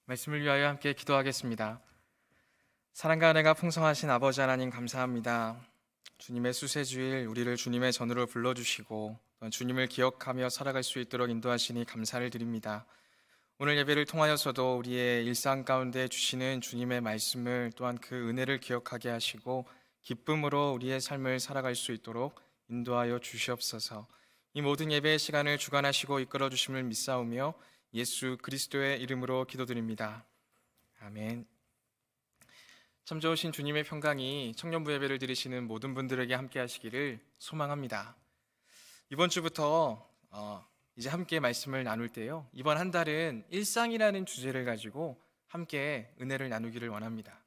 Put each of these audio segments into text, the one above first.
말씀을 위하여 함께 기도하겠습니다. 사랑과 은혜가 풍성하신 아버지 하나님 감사합니다. 주님의 수세주일 우리를 주님의 전으로 불러주시고 주님을 기억하며 살아갈 수 있도록 인도하시니 감사를 드립니다. 오늘 예배를 통하여서도 우리의 일상 가운데 주시는 주님의 말씀을 또한 그 은혜를 기억하게 하시고 기쁨으로 우리의 삶을 살아갈 수 있도록 인도하여 주시옵소서. 이 모든 예배의 시간을 주관하시고 이끌어 주심을 믿사오며 예수 그리스도의 이름으로 기도드립니다. 아멘. 참 좋으신 주님의 평강이 청년부 예배를 드리시는 모든 분들에게 함께 하시기를 소망합니다. 이번 주부터 이제 함께 말씀을 나눌 때요, 이번 한 달은 일상이라는 주제를 가지고 함께 은혜를 나누기를 원합니다.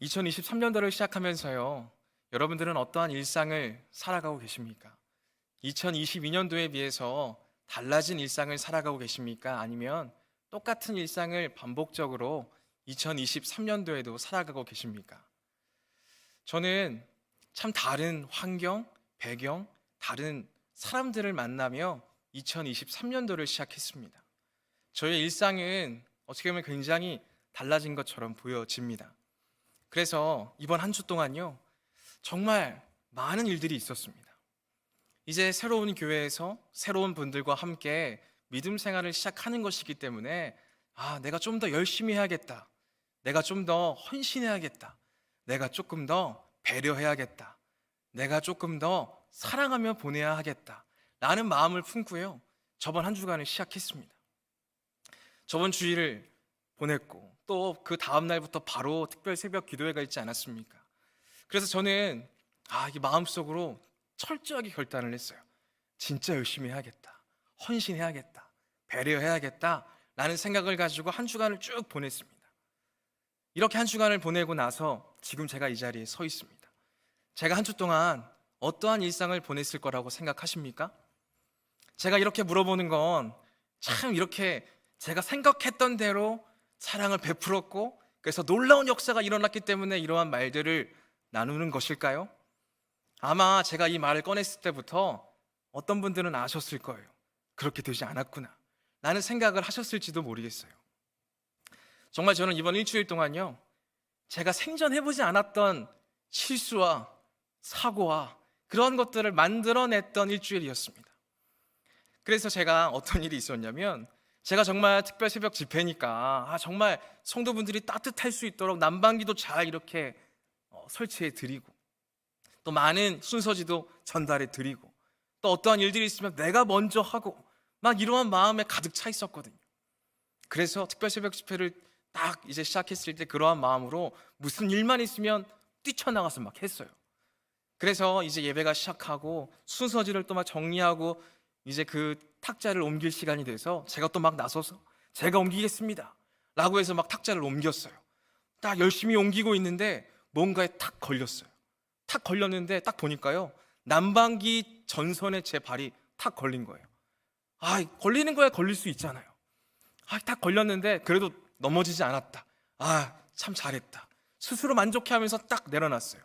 2023년도를 시작하면서요, 여러분들은 어떠한 일상을 살아가고 계십니까? 2022년도에 비해서 달라진 일상을 살아가고 계십니까? 아니면 똑같은 일상을 반복적으로 2023년도에도 살아가고 계십니까? 저는 참 다른 환경, 배경, 다른 사람들을 만나며 2023년도를 시작했습니다. 저의 일상은 어떻게 보면 굉장히 달라진 것처럼 보여집니다. 그래서 이번 한 주 동안요, 정말 많은 일들이 있었습니다. 이제 새로운 교회에서 새로운 분들과 함께 믿음 생활을 시작하는 것이기 때문에 내가 좀 더 열심히 해야겠다, 내가 좀 더 헌신해야겠다, 내가 조금 더 배려해야겠다, 내가 조금 더 사랑하며 보내야 하겠다 라는 마음을 품고요, 저번 한 주간을 시작했습니다. 저번 주일을 보냈고 또 그 다음 날부터 바로 특별 새벽 기도회가 있지 않았습니까? 그래서 저는 이 마음속으로 철저하게 결단을 했어요. 진짜 열심히 해야겠다, 헌신해야겠다, 배려해야겠다 라는 생각을 가지고 한 주간을 쭉 보냈습니다. 이렇게 한 주간을 보내고 나서 지금 제가 이 자리에 서 있습니다. 제가 한 주 동안 어떠한 일상을 보냈을 거라고 생각하십니까? 제가 이렇게 물어보는 건 참 이렇게 제가 생각했던 대로 사랑을 베풀었고 그래서 놀라운 역사가 일어났기 때문에 이러한 말들을 나누는 것일까요? 아마 제가 이 말을 꺼냈을 때부터 어떤 분들은 아셨을 거예요. 그렇게 되지 않았구나 라는 생각을 하셨을지도 모르겠어요. 정말 저는 이번 일주일 동안요, 제가 생전해보지 않았던 실수와 사고와 그런 것들을 만들어냈던 일주일이었습니다. 그래서 제가 어떤 일이 있었냐면, 제가 정말 특별 새벽 집회니까 정말 성도분들이 따뜻할 수 있도록 난방기도 잘 이렇게 설치해 드리고 또 많은 순서지도 전달해 드리고 또 어떠한 일들이 있으면 내가 먼저 하고 막 이러한 마음에 가득 차 있었거든요. 그래서 특별 새벽 집회를 딱 이제 시작했을 때 그러한 마음으로 무슨 일만 있으면 뛰쳐나가서 막 했어요. 그래서 이제 예배가 시작하고 순서지를 또 막 정리하고 이제 그 탁자를 옮길 시간이 돼서 제가 또 막 나서서 제가 옮기겠습니다 라고 해서 막 탁자를 옮겼어요. 딱 열심히 옮기고 있는데 뭔가에 탁 걸렸어요. 탁 걸렸는데 딱 보니까요, 난방기 전선에 제 발이 탁 걸린 거예요. 걸리는 거야 걸릴 수 있잖아요. 딱 걸렸는데 그래도 넘어지지 않았다. 참 잘했다. 스스로 만족해하면서 딱 내려놨어요.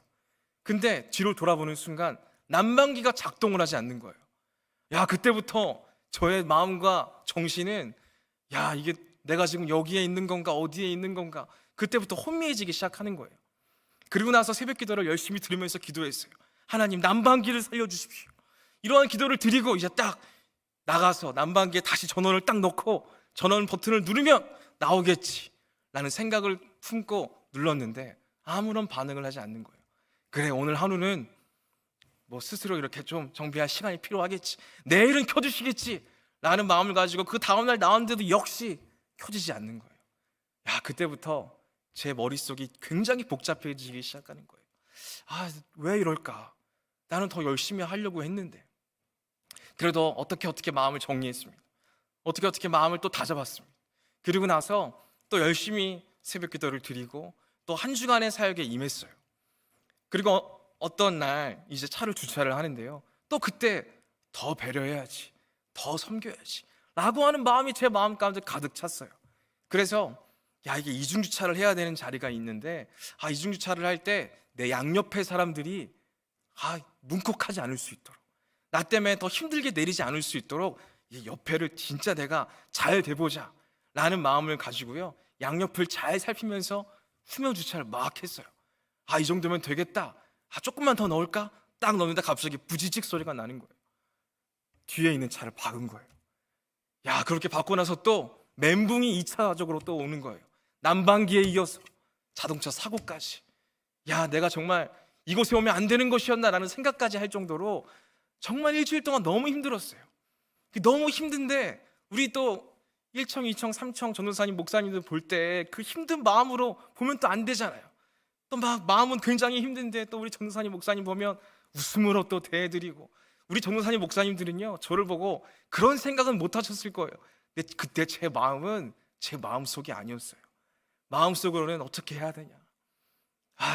근데 뒤로 돌아보는 순간 난방기가 작동을 하지 않는 거예요. 그때부터 저의 마음과 정신은 이게 내가 지금 여기에 있는 건가 어디에 있는 건가, 그때부터 혼미해지기 시작하는 거예요. 그리고 나서 새벽 기도를 열심히 들으면서 기도했어요. 하나님, 난방기를 살려주십시오. 이러한 기도를 드리고 이제 딱 나가서 난방기에 다시 전원을 딱 넣고 전원 버튼을 누르면 나오겠지 라는 생각을 품고 눌렀는데 아무런 반응을 하지 않는 거예요. 그래, 오늘 하루는 뭐 스스로 이렇게 좀 정비할 시간이 필요하겠지, 내일은 켜주시겠지 라는 마음을 가지고 그 다음날 나왔는데도 역시 켜지지 않는 거예요. 그때부터 제 머릿속이 굉장히 복잡해지기 시작하는 거예요. 왜 이럴까? 나는 더 열심히 하려고 했는데. 그래도 어떻게 마음을 정리했습니다. 어떻게 마음을 또 다잡았습니다. 그리고 나서 또 열심히 새벽 기도를 드리고 또 한 주간의 사역에 임했어요. 그리고 어떤 날 이제 차를 주차를 하는데요, 또 그때 더 배려해야지, 더 섬겨야지 라고 하는 마음이 제 마음 가운데 가득 찼어요. 그래서 이게 이중주차를 해야 되는 자리가 있는데 이중주차를 할 때 내 양옆에 사람들이 문콕하지 않을 수 있도록, 나 때문에 더 힘들게 내리지 않을 수 있도록 이 옆에를 진짜 내가 잘 대보자 라는 마음을 가지고요, 양옆을 잘 살피면서 후면 주차를 막 했어요. 이 정도면 되겠다. 조금만 더 넣을까? 딱 넣는데 갑자기 부지직 소리가 나는 거예요. 뒤에 있는 차를 박은 거예요. 그렇게 받고 나서 또 멘붕이 2차적으로 또 오는 거예요. 난방기에 이어서 자동차 사고까지. 내가 정말 이곳에 오면 안 되는 것이었나라는 생각까지 할 정도로 정말 일주일 동안 너무 힘들었어요. 너무 힘든데 우리 또 1청, 2청, 3청 전도사님, 목사님들 볼 때 그 힘든 마음으로 보면 또 안 되잖아요. 또 막 마음은 굉장히 힘든데 또 우리 전도사님, 목사님 보면 웃음으로 또 대해드리고, 우리 전도사님, 목사님들은요 저를 보고 그런 생각은 못 하셨을 거예요. 근데 그때 제 마음은 제 마음속이 아니었어요. 마음속으로는 어떻게 해야 되냐,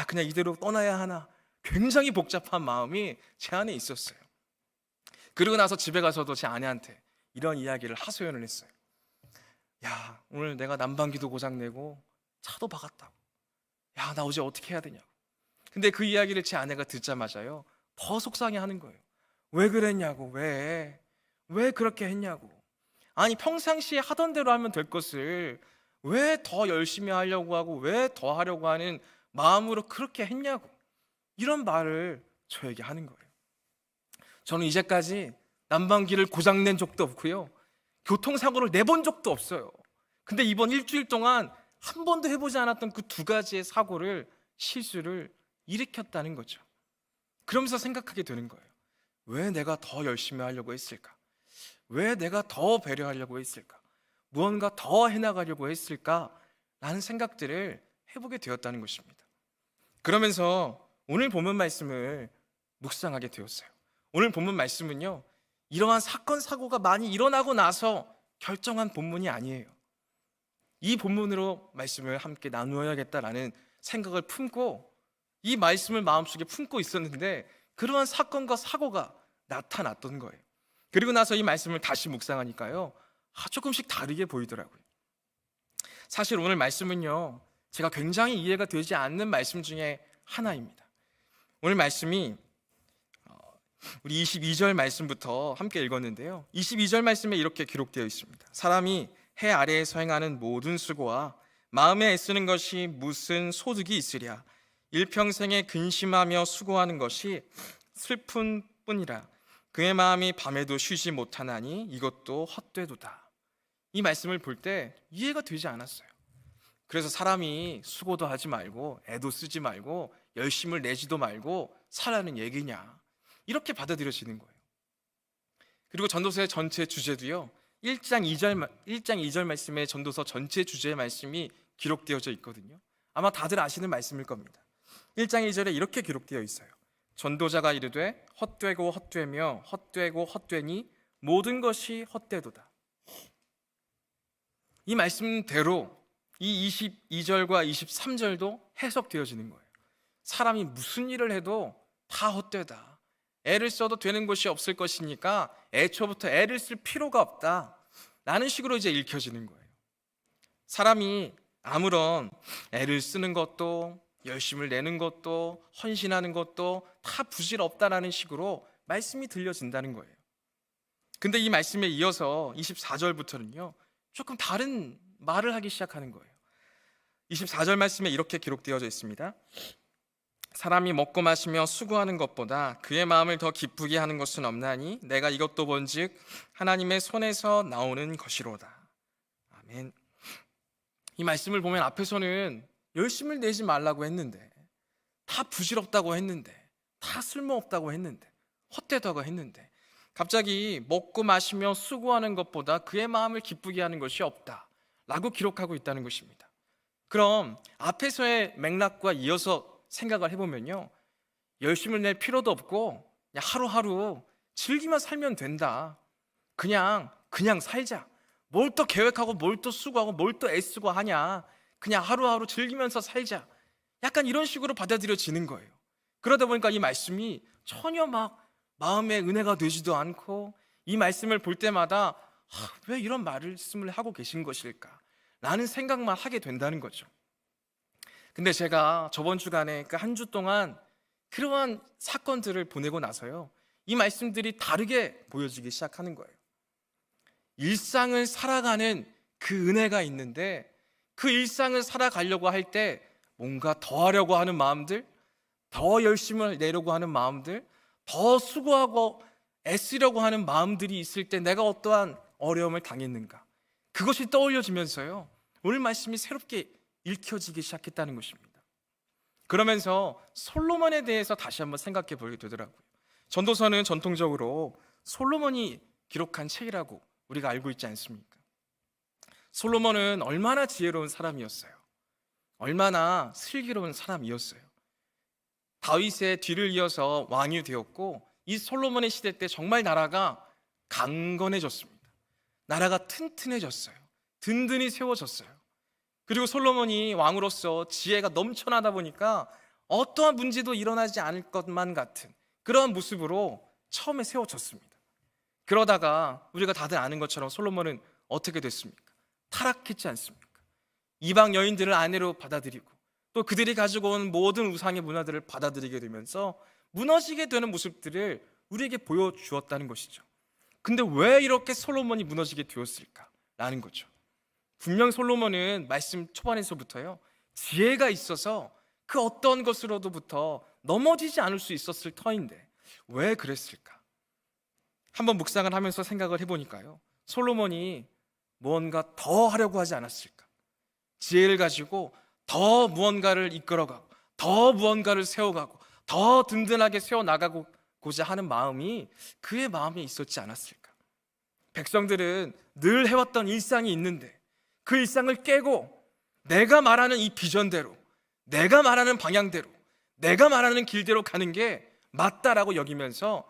그냥 이대로 떠나야 하나, 굉장히 복잡한 마음이 제 안에 있었어요. 그리고 나서 집에 가서도 제 아내한테 이런 이야기를 하소연을 했어요. 오늘 내가 난방기도 고장내고 차도 박았다고. 나 어제 어떻게 해야 되냐고. 근데 그 이야기를 제 아내가 듣자마자요 더 속상해하는 거예요. 왜 그랬냐고. 왜 그렇게 했냐고. 아니 평상시에 하던 대로 하면 될 것을 왜 더 열심히 하려고 하고 왜 더 하려고 하는 마음으로 그렇게 했냐고. 이런 말을 저에게 하는 거예요. 저는 이제까지 난방기를 고장낸 적도 없고요, 교통사고를 내본 적도 없어요. 근데 이번 일주일 동안 한 번도 해보지 않았던 그 두 가지의 실수를 일으켰다는 거죠. 그러면서 생각하게 되는 거예요. 왜 내가 더 열심히 하려고 했을까? 왜 내가 더 배려하려고 했을까? 무언가 더 해나가려고 했을까? 라는 생각들을 해보게 되었다는 것입니다. 그러면서 오늘 본문 말씀을 묵상하게 되었어요. 오늘 본문 말씀은요, 이러한 사건 사고가 많이 일어나고 나서 결정한 본문이 아니에요. 이 본문으로 말씀을 함께 나누어야겠다라는 생각을 품고 이 말씀을 마음속에 품고 있었는데 그러한 사건과 사고가 나타났던 거예요. 그리고 나서 이 말씀을 다시 묵상하니까요 조금씩 다르게 보이더라고요. 사실 오늘 말씀은요 제가 굉장히 이해가 되지 않는 말씀 중에 하나입니다. 오늘 말씀이 우리 22절 말씀부터 함께 읽었는데요, 22절 말씀에 이렇게 기록되어 있습니다. 사람이 해 아래에서 행하는 모든 수고와 마음에 애쓰는 것이 무슨 소득이 있으랴. 일평생에 근심하며 수고하는 것이 슬픈 뿐이라. 그의 마음이 밤에도 쉬지 못하나니 이것도 헛되도다. 이 말씀을 볼 때 이해가 되지 않았어요. 그래서 사람이 수고도 하지 말고 애도 쓰지 말고 열심을 내지도 말고 살라는 얘기냐, 이렇게 받아들여지는 거예요. 그리고 전도서의 전체 주제도요 1장 2절 말씀에 전도서 전체 주제의 말씀이 기록되어져 있거든요. 아마 다들 아시는 말씀일 겁니다. 1장 2절에 이렇게 기록되어 있어요. 전도자가 이르되 헛되고 헛되며 헛되고 헛되니 모든 것이 헛되도다. 이 말씀대로 이 22절과 23절도 해석되어지는 거예요. 사람이 무슨 일을 해도 다 헛되다. 애를 써도 되는 것이 없을 것이니까 애초부터 애를 쓸 필요가 없다 라는 식으로 이제 읽혀지는 거예요. 사람이 아무런 애를 쓰는 것도 열심을 내는 것도 헌신하는 것도 다 부질없다라는 식으로 말씀이 들려진다는 거예요. 근데 이 말씀에 이어서 24절부터는요 조금 다른 말을 하기 시작하는 거예요. 24절 말씀에 이렇게 기록되어져 있습니다. 사람이 먹고 마시며 수고하는 것보다 그의 마음을 더 기쁘게 하는 것은 없나니 내가 이것도 본즉 하나님의 손에서 나오는 것이로다. 아멘. 이 말씀을 보면 앞에서는 열심을 내지 말라고 했는데, 다 부질없다고 했는데, 다 쓸모없다고 했는데, 헛되다고 했는데, 갑자기 먹고 마시며 수고하는 것보다 그의 마음을 기쁘게 하는 것이 없다 라고 기록하고 있다는 것입니다. 그럼 앞에서의 맥락과 이어서 생각을 해보면요, 열심을 낼 필요도 없고 그냥 하루하루 즐기며 살면 된다. 그냥 살자. 뭘 또 계획하고 뭘 또 수고하고 뭘 또 애쓰고 하냐. 그냥 하루하루 즐기면서 살자. 약간 이런 식으로 받아들여지는 거예요. 그러다 보니까 이 말씀이 전혀 막 마음에 은혜가 되지도 않고, 이 말씀을 볼 때마다 왜 이런 말씀을 하고 계신 것일까 라는 생각만 하게 된다는 거죠. 근데 제가 저번 주간에 그 한 주 동안 그러한 사건들을 보내고 나서요 이 말씀들이 다르게 보여지기 시작하는 거예요. 일상을 살아가는 그 은혜가 있는데, 그 일상을 살아가려고 할 때 뭔가 더 하려고 하는 마음들, 더 열심을 내려고 하는 마음들, 더 수고하고 애쓰려고 하는 마음들이 있을 때 내가 어떠한 어려움을 당했는가, 그것이 떠올려지면서요, 오늘 말씀이 새롭게 읽혀지기 시작했다는 것입니다. 그러면서 솔로몬에 대해서 다시 한번 생각해 보게 되더라고요. 전도서는 전통적으로 솔로몬이 기록한 책이라고 우리가 알고 있지 않습니까? 솔로몬은 얼마나 지혜로운 사람이었어요. 얼마나 슬기로운 사람이었어요. 다윗의 뒤를 이어서 왕이 되었고, 이 솔로몬의 시대 때 정말 나라가 강건해졌습니다. 나라가 튼튼해졌어요. 든든히 세워졌어요. 그리고 솔로몬이 왕으로서 지혜가 넘쳐나다 보니까 어떠한 문제도 일어나지 않을 것만 같은 그러한 모습으로 처음에 세워졌습니다. 그러다가 우리가 다들 아는 것처럼 솔로몬은 어떻게 됐습니까? 타락했지 않습니까? 이방 여인들을 아내로 받아들이고, 또 그들이 가지고 온 모든 우상의 문화들을 받아들이게 되면서 무너지게 되는 모습들을 우리에게 보여주었다는 것이죠. 근데 왜 이렇게 솔로몬이 무너지게 되었을까라는 거죠. 분명 솔로몬은 말씀 초반에서부터요, 지혜가 있어서 그 어떤 것으로부터 넘어지지 않을 수 있었을 터인데 왜 그랬을까? 한번 묵상을 하면서 생각을 해보니까요, 솔로몬이 무언가 더 하려고 하지 않았을까? 지혜를 가지고 더 무언가를 이끌어가고, 더 무언가를 세워가고, 더 든든하게 세워나가고자 하는 마음이 그의 마음에 있었지 않았을까? 백성들은 늘 해왔던 일상이 있는데 그 일상을 깨고 내가 말하는 이 비전대로, 내가 말하는 방향대로, 내가 말하는 길대로 가는 게 맞다라고 여기면서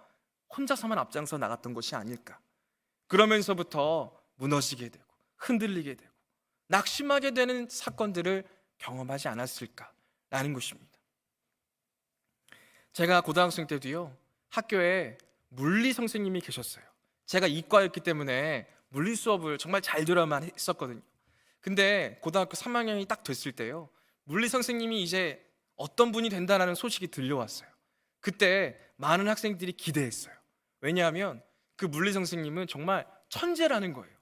혼자서만 앞장서 나갔던 것이 아닐까. 그러면서부터 무너지게 되고 흔들리게 되고 낙심하게 되는 사건들을 경험하지 않았을까라는 것입니다. 제가 고등학생 때도요, 학교에 물리 선생님이 계셨어요. 제가 이과였기 때문에 물리 수업을 정말 잘 들어야만 했었거든요. 근데 고등학교 3학년이 딱 됐을 때요, 물리 선생님이 이제 어떤 분이 된다는 소식이 들려왔어요. 그때 많은 학생들이 기대했어요. 왜냐하면 그 물리 선생님은 정말 천재라는 거예요.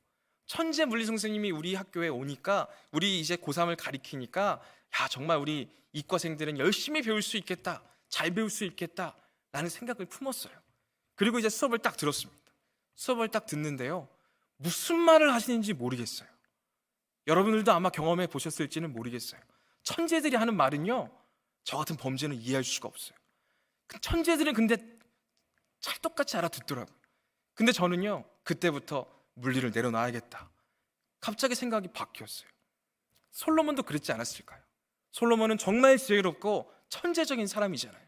천재 물리 선생님이 우리 학교에 오니까, 우리 이제 고3을 가리키니까, 야, 정말 우리 이과생들은 열심히 배울 수 있겠다, 잘 배울 수 있겠다 라는 생각을 품었어요. 그리고 이제 수업을 딱 들었습니다. 수업을 딱 듣는데요, 무슨 말을 하시는지 모르겠어요. 여러분들도 아마 경험해 보셨을지는 모르겠어요. 천재들이 하는 말은요, 저 같은 범죄는 이해할 수가 없어요. 천재들은 근데 찰떡같이 알아듣더라고요. 근데 저는요, 그때부터 물리를 내려놔야겠다, 갑자기 생각이 바뀌었어요. 솔로몬도 그랬지 않았을까요? 솔로몬은 정말 지혜롭고 천재적인 사람이잖아요.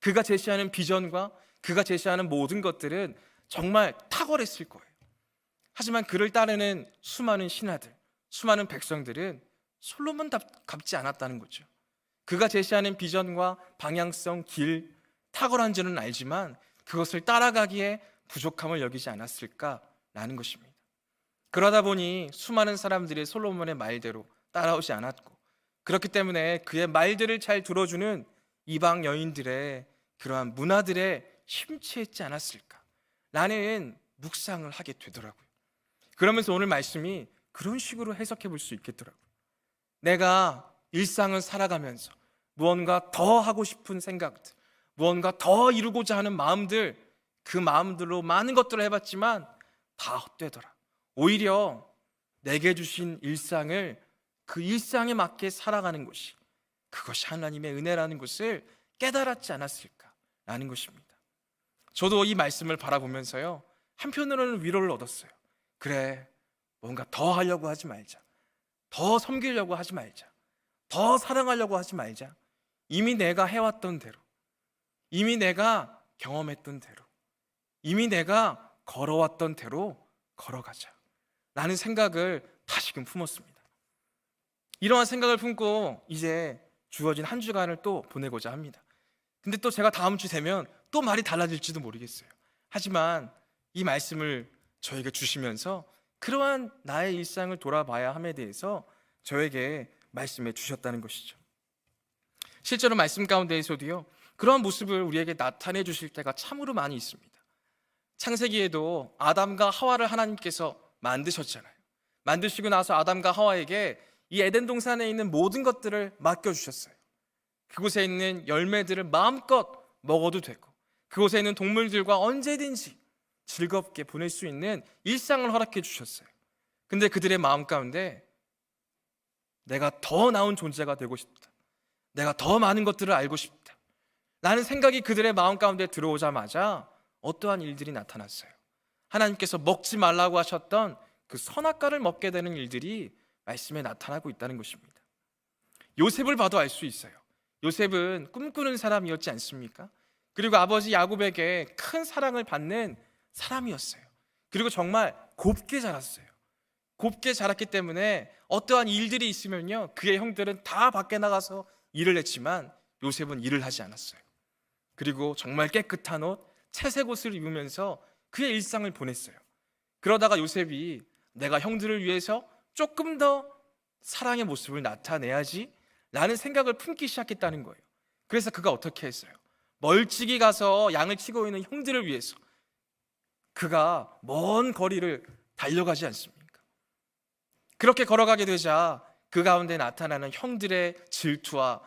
그가 제시하는 비전과 그가 제시하는 모든 것들은 정말 탁월했을 거예요. 하지만 그를 따르는 수많은 신하들, 수많은 백성들은 솔로몬답지 않았다는 거죠. 그가 제시하는 비전과 방향성, 길, 탁월한 줄은 알지만 그것을 따라가기에 부족함을 여기지 않았을까라는 것입니다. 그러다 보니 수많은 사람들이 솔로몬의 말대로 따라오지 않았고, 그렇기 때문에 그의 말들을 잘 들어주는 이방 여인들의 그러한 문화들에 심취했지 않았을까라는 묵상을 하게 되더라고요. 그러면서 오늘 말씀이 그런 식으로 해석해 볼 수 있겠더라고요. 내가 일상을 살아가면서 무언가 더 하고 싶은 생각들, 무언가 더 이루고자 하는 마음들, 그 마음들로 많은 것들을 해봤지만 다 헛되더라. 오히려 내게 주신 일상을 그 일상에 맞게 살아가는 것이, 그것이 하나님의 은혜라는 것을 깨달았지 않았을까라는 것입니다. 저도 이 말씀을 바라보면서요, 한편으로는 위로를 얻었어요. 그래, 뭔가 더 하려고 하지 말자, 더 섬기려고 하지 말자, 더 사랑하려고 하지 말자. 이미 내가 해왔던 대로, 이미 내가 경험했던 대로, 이미 내가 걸어왔던 대로 걸어가자 라는 생각을 다시금 품었습니다. 이러한 생각을 품고 이제 주어진 한 주간을 또 보내고자 합니다. 근데 또 제가 다음 주 되면 또 말이 달라질지도 모르겠어요. 하지만 이 말씀을 저에게 주시면서 그러한 나의 일상을 돌아봐야 함에 대해서 저에게 말씀해 주셨다는 것이죠. 실제로 말씀 가운데에서도요, 그러한 모습을 우리에게 나타내 주실 때가 참으로 많이 있습니다. 창세기에도 아담과 하와를 하나님께서 만드셨잖아요. 만드시고 나서 아담과 하와에게 이 에덴 동산에 있는 모든 것들을 맡겨주셨어요. 그곳에 있는 열매들을 마음껏 먹어도 되고, 그곳에 있는 동물들과 언제든지 즐겁게 보낼 수 있는 일상을 허락해 주셨어요. 근데 그들의 마음 가운데 내가 더 나은 존재가 되고 싶다, 내가 더 많은 것들을 알고 싶다 라는 생각이 그들의 마음 가운데 들어오자마자 어떠한 일들이 나타났어요. 하나님께서 먹지 말라고 하셨던 그 선악과를 먹게 되는 일들이 말씀에 나타나고 있다는 것입니다. 요셉을 봐도 알 수 있어요. 요셉은 꿈꾸는 사람이었지 않습니까? 그리고 아버지 야곱에게 큰 사랑을 받는 사람이었어요. 그리고 정말 곱게 자랐어요. 곱게 자랐기 때문에 어떠한 일들이 있으면요, 그의 형들은 다 밖에 나가서 일을 했지만 요셉은 일을 하지 않았어요. 그리고 정말 깨끗한 옷, 채색 옷을 입으면서 그의 일상을 보냈어요. 그러다가 요셉이 내가 형들을 위해서 조금 더 사랑의 모습을 나타내야지 라는 생각을 품기 시작했다는 거예요. 그래서 그가 어떻게 했어요? 멀찍이 가서 양을 치고 있는 형들을 위해서 그가 먼 거리를 달려가지 않습니까? 그렇게 걸어가게 되자 그 가운데 나타나는 형들의 질투와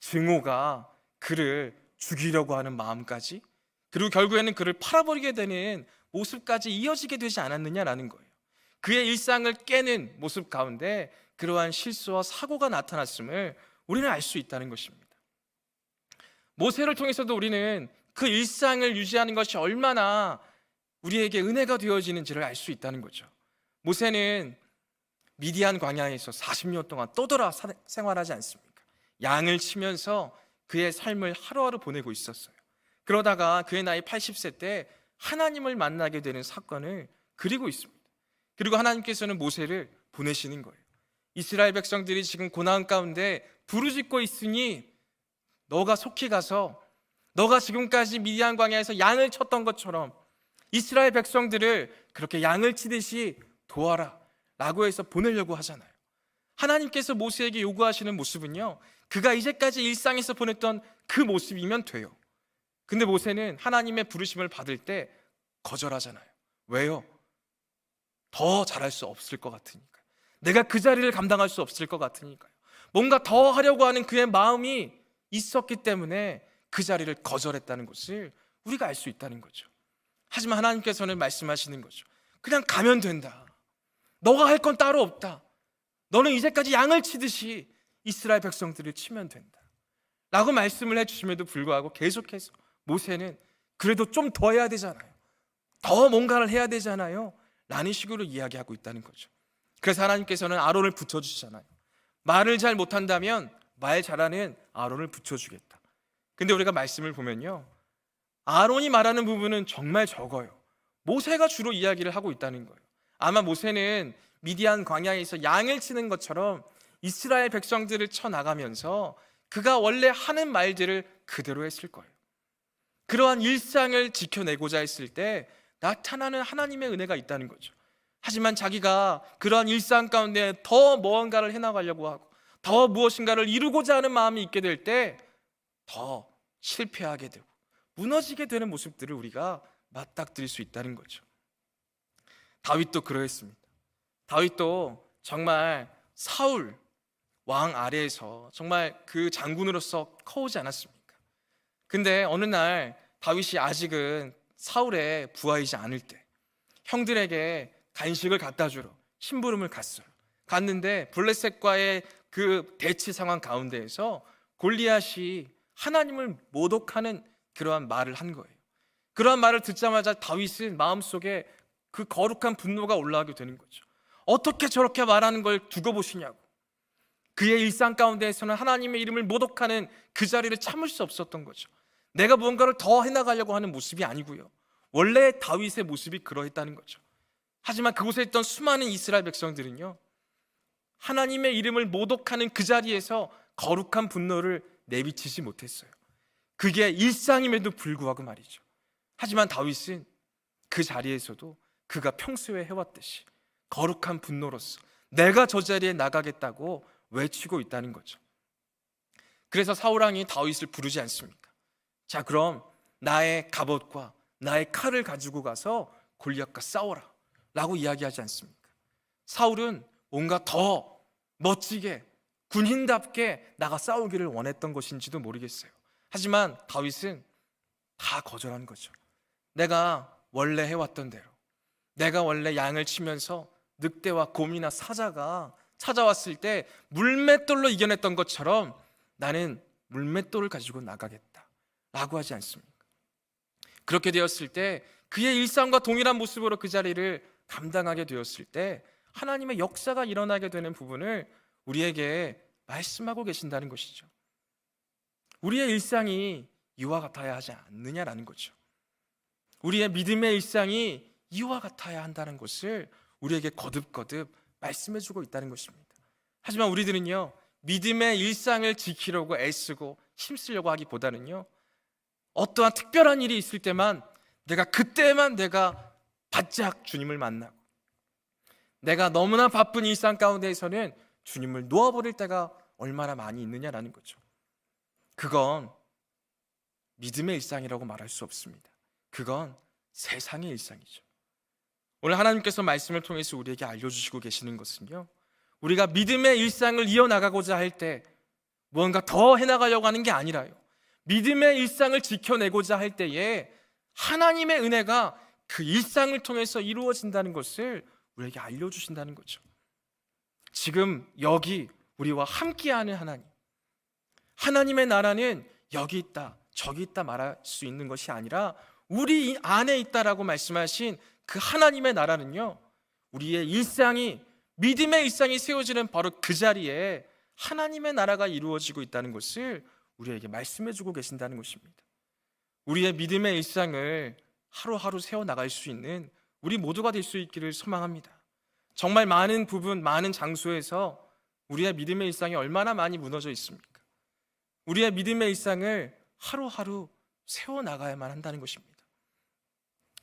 증오가 그를 죽이려고 하는 마음까지, 그리고 결국에는 그를 팔아버리게 되는 모습까지 이어지게 되지 않았느냐라는 거예요. 그의 일상을 깨는 모습 가운데 그러한 실수와 사고가 나타났음을 우리는 알 수 있다는 것입니다. 모세를 통해서도 우리는 그 일상을 유지하는 것이 얼마나 우리에게 은혜가 되어지는지를 알 수 있다는 거죠. 모세는 미디안 광야에서 40년 동안 떠돌아 생활하지 않습니까? 양을 치면서 그의 삶을 하루하루 보내고 있었어요. 그러다가 그의 나이 80세 때 하나님을 만나게 되는 사건을 그리고 있습니다. 그리고 하나님께서는 모세를 보내시는 거예요. 이스라엘 백성들이 지금 고난 가운데 부르짖고 있으니 너가 속히 가서 너가 지금까지 미디안 광야에서 양을 쳤던 것처럼 이스라엘 백성들을 그렇게 양을 치듯이 도와라 라고 해서 보내려고 하잖아요. 하나님께서 모세에게 요구하시는 모습은요, 그가 이제까지 일상에서 보냈던 그 모습이면 돼요. 근데 모세는 하나님의 부르심을 받을 때 거절하잖아요. 왜요? 더 잘할 수 없을 것 같으니까요. 내가 그 자리를 감당할 수 없을 것 같으니까요. 뭔가 더 하려고 하는 그의 마음이 있었기 때문에 그 자리를 거절했다는 것을 우리가 알 수 있다는 거죠. 하지만 하나님께서는 말씀하시는 거죠. 그냥 가면 된다. 너가 할 건 따로 없다. 너는 이제까지 양을 치듯이 이스라엘 백성들을 치면 된다 라고 말씀을 해주심에도 불구하고 계속해서 모세는 그래도 좀 더 해야 되잖아요, 더 뭔가를 해야 되잖아요 라는 식으로 이야기하고 있다는 거죠. 그래서 하나님께서는 아론을 붙여주시잖아요. 말을 잘 못한다면 말 잘하는 아론을 붙여주겠다. 근데 우리가 말씀을 보면요, 아론이 말하는 부분은 정말 적어요. 모세가 주로 이야기를 하고 있다는 거예요. 아마 모세는 미디안 광야에서 양을 치는 것처럼 이스라엘 백성들을 쳐나가면서 그가 원래 하는 말들을 그대로 했을 거예요. 그러한 일상을 지켜내고자 했을 때 나타나는 하나님의 은혜가 있다는 거죠. 하지만 자기가 그러한 일상 가운데 더 무언가를 해나가려고 하고 더 무엇인가를 이루고자 하는 마음이 있게 될 때 더 실패하게 되고 무너지게 되는 모습들을 우리가 맞닥뜨릴 수 있다는 거죠. 다윗도 그러했습니다. 다윗도 정말 사울 왕 아래에서 정말 그 장군으로서 커오지 않았습니까? 근데 어느 날 다윗이 아직은 사울의 부하이지 않을 때 형들에게 간식을 갖다 주러 심부름을 갔어요. 갔는데 블레셋과의 그 대치 상황 가운데에서 골리앗이 하나님을 모독하는 그러한 말을 한 거예요. 그러한 말을 듣자마자 다윗은 마음속에 그 거룩한 분노가 올라가게 되는 거죠. 어떻게 저렇게 말하는 걸 두고 보시냐고. 그의 일상 가운데에서는 하나님의 이름을 모독하는 그 자리를 참을 수 없었던 거죠. 내가 무언가를 더 해나가려고 하는 모습이 아니고요, 원래 다윗의 모습이 그러했다는 거죠. 하지만 그곳에 있던 수많은 이스라엘 백성들은요, 하나님의 이름을 모독하는 그 자리에서 거룩한 분노를 내비치지 못했어요. 그게 일상임에도 불구하고 말이죠. 하지만 다윗은 그 자리에서도 그가 평소에 해왔듯이 거룩한 분노로서 내가 저 자리에 나가겠다고 외치고 있다는 거죠. 그래서 사울왕이 다윗을 부르지 않습니까? 자, 그럼 나의 갑옷과 나의 칼을 가지고 가서 골리앗과 싸워라 라고 이야기하지 않습니까? 사울은 뭔가 더 멋지게 군인답게 나가 싸우기를 원했던 것인지도 모르겠어요. 하지만 다윗은 다 거절한 거죠. 내가 원래 해왔던 대로, 내가 원래 양을 치면서 늑대와 곰이나 사자가 찾아왔을 때 물맷돌로 이겨냈던 것처럼 나는 물맷돌을 가지고 나가겠다 라고 하지 않습니까? 그렇게 되었을 때 그의 일상과 동일한 모습으로 그 자리를 감당하게 되었을 때 하나님의 역사가 일어나게 되는 부분을 우리에게 말씀하고 계신다는 것이죠. 우리의 일상이 이와 같아야 하지 않느냐라는 거죠. 우리의 믿음의 일상이 이와 같아야 한다는 것을 우리에게 거듭거듭 말씀해주고 있다는 것입니다. 하지만 우리들은요, 믿음의 일상을 지키려고 애쓰고 힘쓰려고 하기보다는요, 어떠한 특별한 일이 있을 때만 그때만 내가 바짝 주님을 만나고, 내가 너무나 바쁜 일상 가운데에서는 주님을 놓아버릴 때가 얼마나 많이 있느냐라는 거죠. 그건 믿음의 일상이라고 말할 수 없습니다. 그건 세상의 일상이죠. 오늘 하나님께서 말씀을 통해서 우리에게 알려주시고 계시는 것은요, 우리가 믿음의 일상을 이어나가고자 할 때 무언가 더 해나가려고 하는 게 아니라요, 믿음의 일상을 지켜내고자 할 때에 하나님의 은혜가 그 일상을 통해서 이루어진다는 것을 우리에게 알려주신다는 거죠. 지금 여기 우리와 함께하는 하나님, 하나님의 나라는 여기 있다 저기 있다 말할 수 있는 것이 아니라 우리 안에 있다라고 말씀하신 그 하나님의 나라는요, 우리의 일상이, 믿음의 일상이 세워지는 바로 그 자리에 하나님의 나라가 이루어지고 있다는 것을 우리에게 말씀해주고 계신다는 것입니다. 우리의 믿음의 일상을 하루하루 세워나갈 수 있는 우리 모두가 될 수 있기를 소망합니다. 정말 많은 부분, 많은 장소에서 우리의 믿음의 일상이 얼마나 많이 무너져 있습니까? 우리의 믿음의 일상을 하루하루 세워나가야만 한다는 것입니다.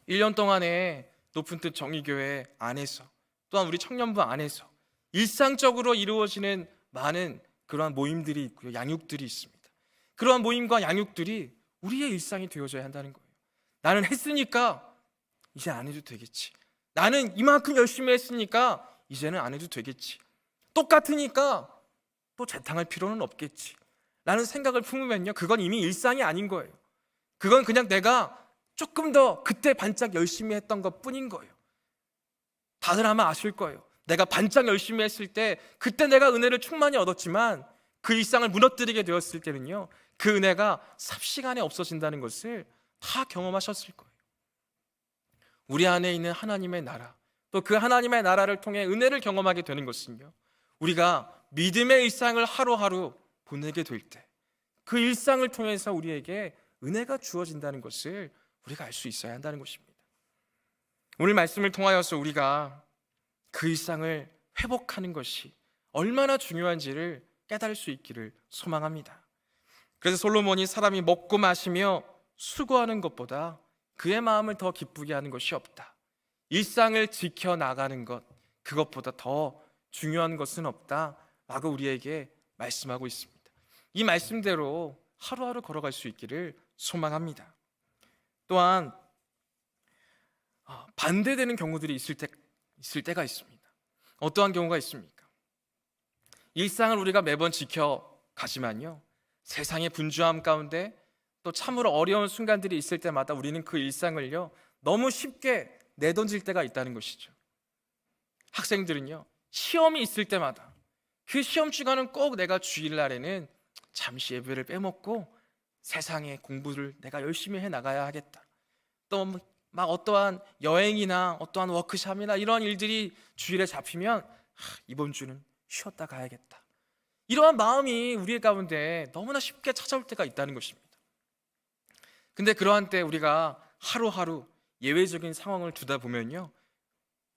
1년 동안에 높은 뜻 정의교회 안에서, 또한 우리 청년부 안에서 일상적으로 이루어지는 많은 그러한 모임들이 있고요, 양육들이 있습니다. 그러한 모임과 양육들이 우리의 일상이 되어져야 한다는 거예요. 나는 했으니까 이제 안 해도 되겠지. 나는 이만큼 열심히 했으니까 이제는 안 해도 되겠지. 똑같으니까 또 재탕할 필요는 없겠지 라는 생각을 품으면요, 그건 이미 일상이 아닌 거예요. 그건 그냥 내가 조금 더 그때 반짝 열심히 했던 것 뿐인 거예요. 다들 아마 아실 거예요. 내가 반짝 열심히 했을 때 그때 내가 은혜를 충만히 얻었지만 그 일상을 무너뜨리게 되었을 때는요, 그 은혜가 삽시간에 없어진다는 것을 다 경험하셨을 거예요. 우리 안에 있는 하나님의 나라, 또 그 하나님의 나라를 통해 은혜를 경험하게 되는 것은요, 우리가 믿음의 일상을 하루하루 보내게 될 때 그 일상을 통해서 우리에게 은혜가 주어진다는 것을 우리가 알 수 있어야 한다는 것입니다. 오늘 말씀을 통하여서 우리가 그 일상을 회복하는 것이 얼마나 중요한지를 깨달을 수 있기를 소망합니다. 그래서 솔로몬이 사람이 먹고 마시며 수고하는 것보다 그의 마음을 더 기쁘게 하는 것이 없다. 일상을 지켜나가는 것, 그것보다 더 중요한 것은 없다 라고 우리에게 말씀하고 있습니다. 이 말씀대로 하루하루 걸어갈 수 있기를 소망합니다. 또한 반대되는 경우들이 있을 때가 있습니다. 어떠한 경우가 있습니까? 일상을 우리가 매번 지켜가지만요, 세상의 분주함 가운데 또 참으로 어려운 순간들이 있을 때마다 우리는 그 일상을요, 너무 쉽게 내던질 때가 있다는 것이죠. 학생들은요, 시험이 있을 때마다 그 시험 시간은 꼭 내가 주일날에는 잠시 예배를 빼먹고 세상의 공부를 내가 열심히 해나가야 하겠다. 또 막 어떠한 여행이나 어떠한 워크숍이나 이러한 일들이 주일에 잡히면 이번 주는 쉬었다 가야겠다. 이러한 마음이 우리 가운데 너무나 쉽게 찾아올 때가 있다는 것입니다. 근데 그러한 때 우리가 하루하루 예외적인 상황을 두다 보면요,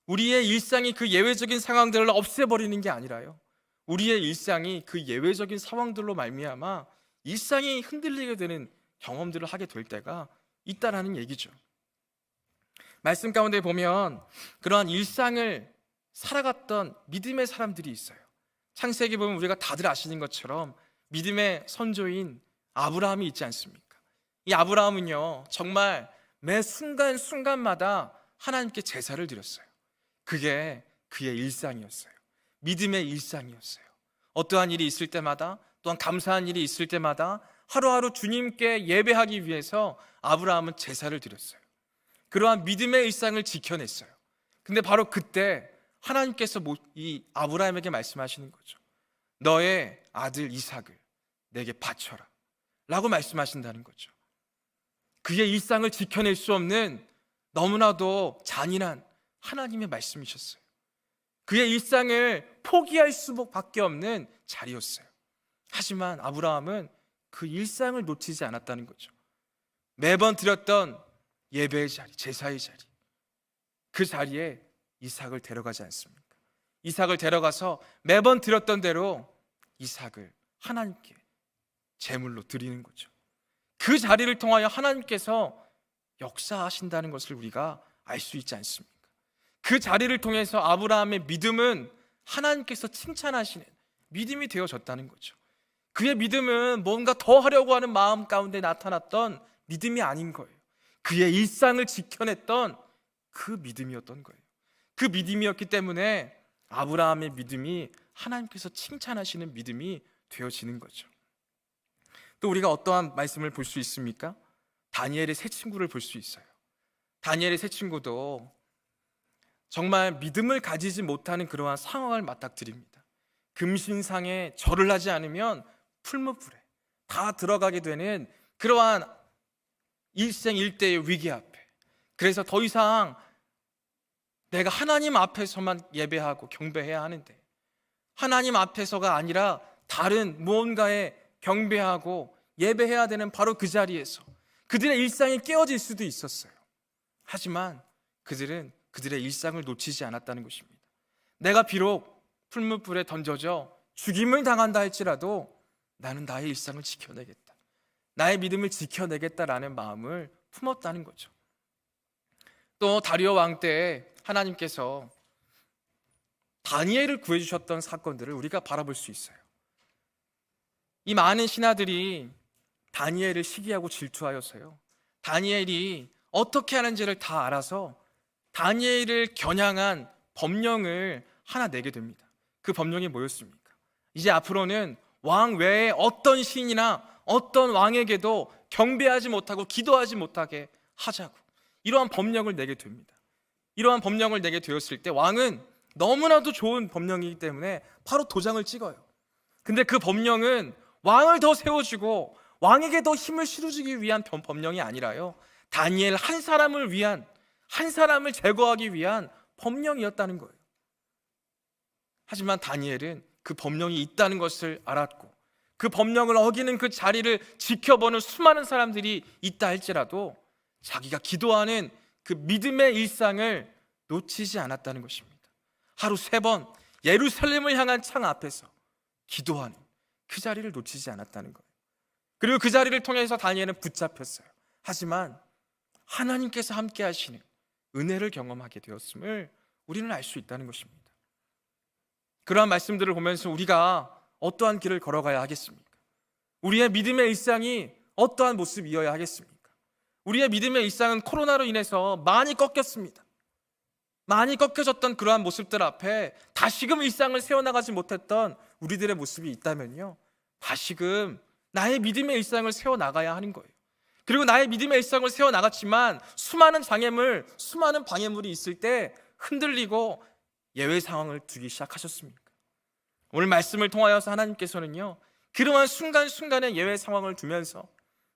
우리의 일상이 그 예외적인 상황들을 없애버리는 게 아니라요, 우리의 일상이 그 예외적인 상황들로 말미암아 일상이 흔들리게 되는 경험들을 하게 될 때가 있다라는 얘기죠. 말씀 가운데 보면 그러한 일상을 살아갔던 믿음의 사람들이 있어요. 창세기 보면 우리가 다들 아시는 것처럼 믿음의 선조인 아브라함이 있지 않습니까? 이 아브라함은요, 정말 매 순간순간마다 하나님께 제사를 드렸어요. 그게 그의 일상이었어요. 믿음의 일상이었어요. 어떠한 일이 있을 때마다, 또한 감사한 일이 있을 때마다 하루하루 주님께 예배하기 위해서 아브라함은 제사를 드렸어요. 그러한 믿음의 일상을 지켜냈어요. 근데 바로 그때 하나님께서 이 아브라함에게 말씀하시는 거죠. 너의 아들 이삭을 내게 바쳐라 라고 말씀하신다는 거죠. 그의 일상을 지켜낼 수 없는 너무나도 잔인한 하나님의 말씀이셨어요. 그의 일상을 포기할 수밖에 없는 자리였어요. 하지만 아브라함은 그 일상을 놓치지 않았다는 거죠. 매번 드렸던 예배의 자리, 제사의 자리, 그 자리에 이삭을 데려가지 않습니까? 이삭을 데려가서 매번 드렸던 대로 이삭을 하나님께 제물로 드리는 거죠. 그 자리를 통하여 하나님께서 역사하신다는 것을 우리가 알 수 있지 않습니까? 그 자리를 통해서 아브라함의 믿음은 하나님께서 칭찬하시는 믿음이 되어졌다는 거죠. 그의 믿음은 뭔가 더 하려고 하는 마음 가운데 나타났던 믿음이 아닌 거예요. 그의 일상을 지켜냈던 그 믿음이었던 거예요. 그 믿음이었기 때문에 아브라함의 믿음이 하나님께서 칭찬하시는 믿음이 되어지는 거죠. 또 우리가 어떠한 말씀을 볼 수 있습니까? 다니엘의 세 친구를 볼 수 있어요. 다니엘의 세 친구도 정말 믿음을 가지지 못하는 그러한 상황을 맞닥뜨립니다. 금신상에 절을 하지 않으면 풀무불에 다 들어가게 되는 그러한 일생일대의 위기 앞에, 그래서 더 이상 내가 하나님 앞에서만 예배하고 경배해야 하는데 하나님 앞에서가 아니라 다른 무언가에 경배하고 예배해야 되는 바로 그 자리에서 그들의 일상이 깨어질 수도 있었어요. 하지만 그들은 그들의 일상을 놓치지 않았다는 것입니다. 내가 비록 풀무불에 던져져 죽임을 당한다 할지라도 나는 나의 일상을 지켜내겠다, 나의 믿음을 지켜내겠다라는 마음을 품었다는 거죠. 또 다리오 왕 때 하나님께서 다니엘을 구해주셨던 사건들을 우리가 바라볼 수 있어요. 이 많은 신하들이 다니엘을 시기하고 질투하여서요, 다니엘이 어떻게 하는지를 다 알아서 다니엘을 겨냥한 법령을 하나 내게 됩니다. 그 법령이 뭐였습니까? 이제 앞으로는 왕 외에 어떤 신이나 어떤 왕에게도 경배하지 못하고 기도하지 못하게 하자고, 이러한 법령을 내게 됩니다. 이러한 법령을 내게 되었을 때 왕은 너무나도 좋은 법령이기 때문에 바로 도장을 찍어요. 근데 그 법령은 왕을 더 세워주고 왕에게 더 힘을 실어주기 위한 법령이 아니라요, 다니엘 한 사람을 위한, 한 사람을 제거하기 위한 법령이었다는 거예요. 하지만 다니엘은 그 법령이 있다는 것을 알았고 그 법령을 어기는 그 자리를 지켜보는 수많은 사람들이 있다 할지라도 자기가 기도하는 그 믿음의 일상을 놓치지 않았다는 것입니다. 하루 3번 예루살렘을 향한 창 앞에서 기도하는 그 자리를 놓치지 않았다는 거예요. 그리고 그 자리를 통해서 다니엘은 붙잡혔어요. 하지만 하나님께서 함께 하시는 은혜를 경험하게 되었음을 우리는 알 수 있다는 것입니다. 그러한 말씀들을 보면서 우리가 어떠한 길을 걸어가야 하겠습니까? 우리의 믿음의 일상이 어떠한 모습이어야 하겠습니까? 우리의 믿음의 일상은 코로나로 인해서 많이 꺾였습니다. 많이 꺾여졌던 그러한 모습들 앞에 다시금 일상을 세워나가지 못했던 우리들의 모습이 있다면요, 다시금 나의 믿음의 일상을 세워나가야 하는 거예요. 그리고 나의 믿음의 일상을 세워나갔지만 수많은 장애물, 수많은 방해물이 있을 때 흔들리고 예외 상황을 두기 시작하셨습니까? 오늘 말씀을 통하여서 하나님께서는요, 그러한 순간순간의 예외 상황을 두면서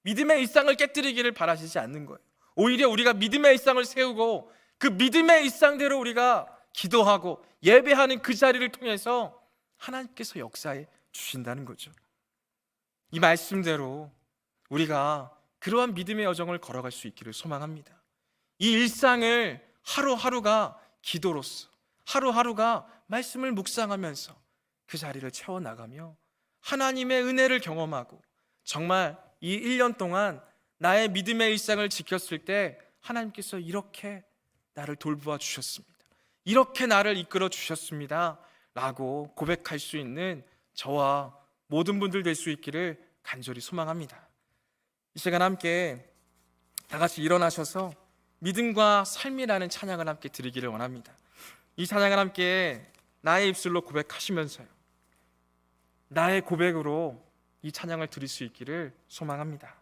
믿음의 일상을 깨뜨리기를 바라시지 않는 거예요. 오히려 우리가 믿음의 일상을 세우고 그 믿음의 일상대로 우리가 기도하고 예배하는 그 자리를 통해서 하나님께서 역사해 주신다는 거죠. 이 말씀대로 우리가 그러한 믿음의 여정을 걸어갈 수 있기를 소망합니다. 이 일상을 하루하루가 기도로서, 하루하루가 말씀을 묵상하면서 그 자리를 채워나가며 하나님의 은혜를 경험하고, 정말 이 1년 동안 나의 믿음의 일상을 지켰을 때 하나님께서 이렇게 나를 돌보아 주셨습니다, 이렇게 나를 이끌어 주셨습니다 라고 고백할 수 있는 저와 모든 분들 될 수 있기를 간절히 소망합니다. 이 시간 함께 다 같이 일어나셔서 믿음과 삶이라는 찬양을 함께 드리기를 원합니다. 이 찬양을 함께 나의 입술로 고백하시면서요, 나의 고백으로 이 찬양을 드릴 수 있기를 소망합니다.